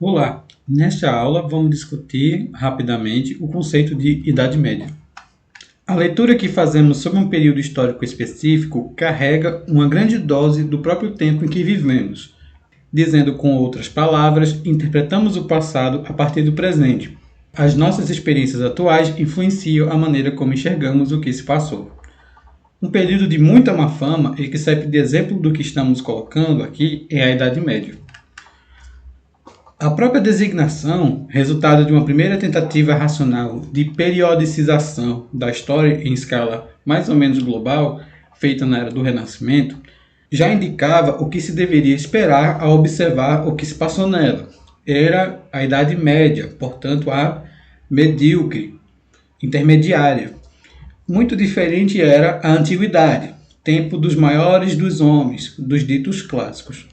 Olá, nesta aula vamos discutir rapidamente o conceito de Idade Média. A leitura que fazemos sobre um período histórico específico carrega uma grande dose do próprio tempo em que vivemos. Dizendo com outras palavras, interpretamos o passado a partir do presente. As nossas experiências atuais influenciam a maneira como enxergamos o que se passou. Um período de muita má fama e que serve de exemplo do que estamos colocando aqui é a Idade Média. A própria designação, resultado de uma primeira tentativa racional de periodicização da história em escala mais ou menos global, feita na era do Renascimento, já indicava o que se deveria esperar ao observar o que se passou nela. Era a Idade Média, portanto a medíocre, intermediária. Muito diferente era a Antiguidade, tempo dos maiores dos homens, dos ditos clássicos.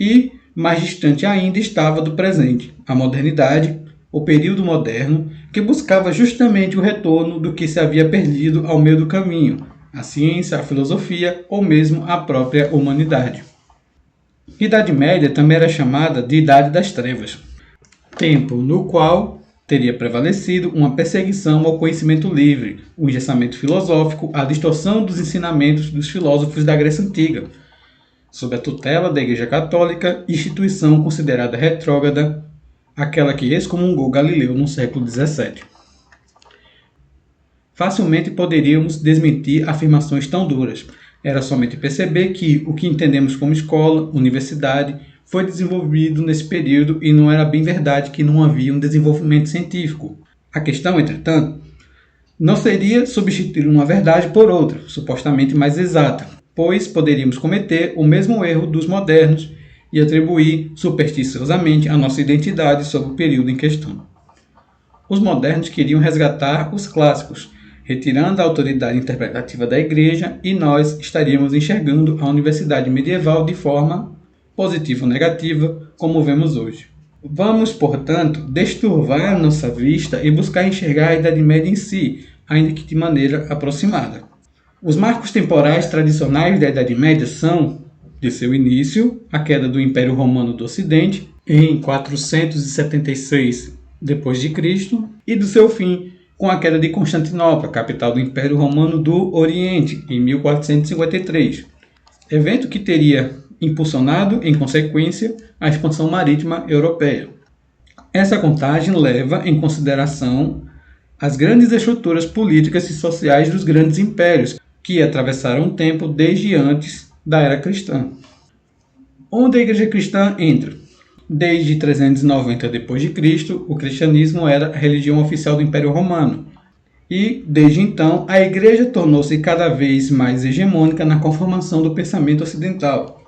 E mais distante ainda estava do presente, a modernidade, o período moderno, que buscava justamente o retorno do que se havia perdido ao meio do caminho, a ciência, a filosofia ou mesmo a própria humanidade. Idade Média também era chamada de Idade das Trevas, tempo no qual teria prevalecido uma perseguição ao conhecimento livre, o engessamento filosófico, a distorção dos ensinamentos dos filósofos da Grécia Antiga, sob a tutela da Igreja Católica, instituição considerada retrógrada, aquela que excomungou Galileu no século XVII. Facilmente poderíamos desmentir afirmações tão duras. Era somente perceber que o que entendemos como escola, universidade, foi desenvolvido nesse período e não era bem verdade que não havia um desenvolvimento científico. A questão, entretanto, não seria substituir uma verdade por outra, supostamente mais exata, pois poderíamos cometer o mesmo erro dos modernos e atribuir supersticiosamente a nossa identidade sobre o período em questão. Os modernos queriam resgatar os clássicos, retirando a autoridade interpretativa da Igreja, e nós estaríamos enxergando a universidade medieval de forma positiva ou negativa, como vemos hoje. Vamos, portanto, desturvar nossa vista e buscar enxergar a Idade Média em si, ainda que de maneira aproximada. Os marcos temporais tradicionais da Idade Média são, de seu início, a queda do Império Romano do Ocidente, em 476 d.C., e do seu fim, com a queda de Constantinopla, capital do Império Romano do Oriente, em 1453, evento que teria impulsionado, em consequência, a expansão marítima europeia. Essa contagem leva em consideração as grandes estruturas políticas e sociais dos grandes impérios, que atravessaram o tempo desde antes da era cristã. Onde a Igreja cristã entra? Desde 390 d.C., o cristianismo era a religião oficial do Império Romano. E, desde então, a Igreja tornou-se cada vez mais hegemônica na conformação do pensamento ocidental.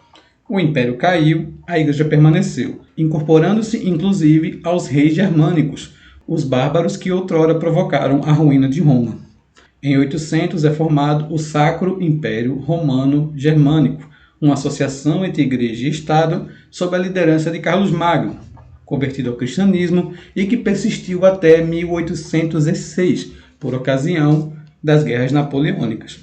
O Império caiu, a Igreja permaneceu, incorporando-se inclusive aos reis germânicos, os bárbaros que outrora provocaram a ruína de Roma. Em 800 é formado o Sacro Império Romano Germânico, uma associação entre Igreja e Estado sob a liderança de Carlos Magno, convertido ao cristianismo e que persistiu até 1806, por ocasião das Guerras Napoleônicas.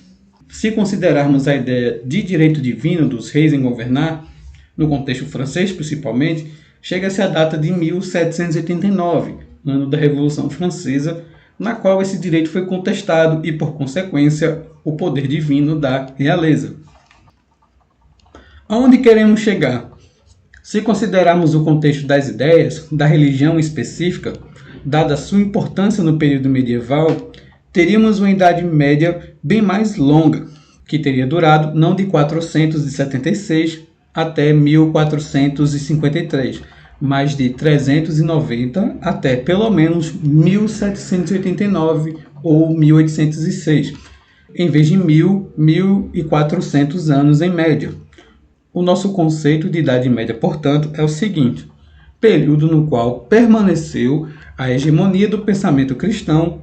Se considerarmos a ideia de direito divino dos reis em governar, no contexto francês principalmente, chega-se à data de 1789, ano da Revolução Francesa, na qual esse direito foi contestado e, por consequência, o poder divino da realeza. Aonde queremos chegar? Se considerarmos o contexto das ideias, da religião específica, dada sua importância no período medieval, teríamos uma Idade Média bem mais longa, que teria durado não de 476 até 1453, mas de 390 até pelo menos 1789 ou 1806, em vez de 1.400 anos em média. O nosso conceito de Idade Média, portanto, é o seguinte: período no qual permaneceu a hegemonia do pensamento cristão,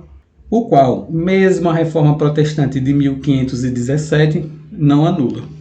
o qual, mesmo a Reforma Protestante de 1517, não anula.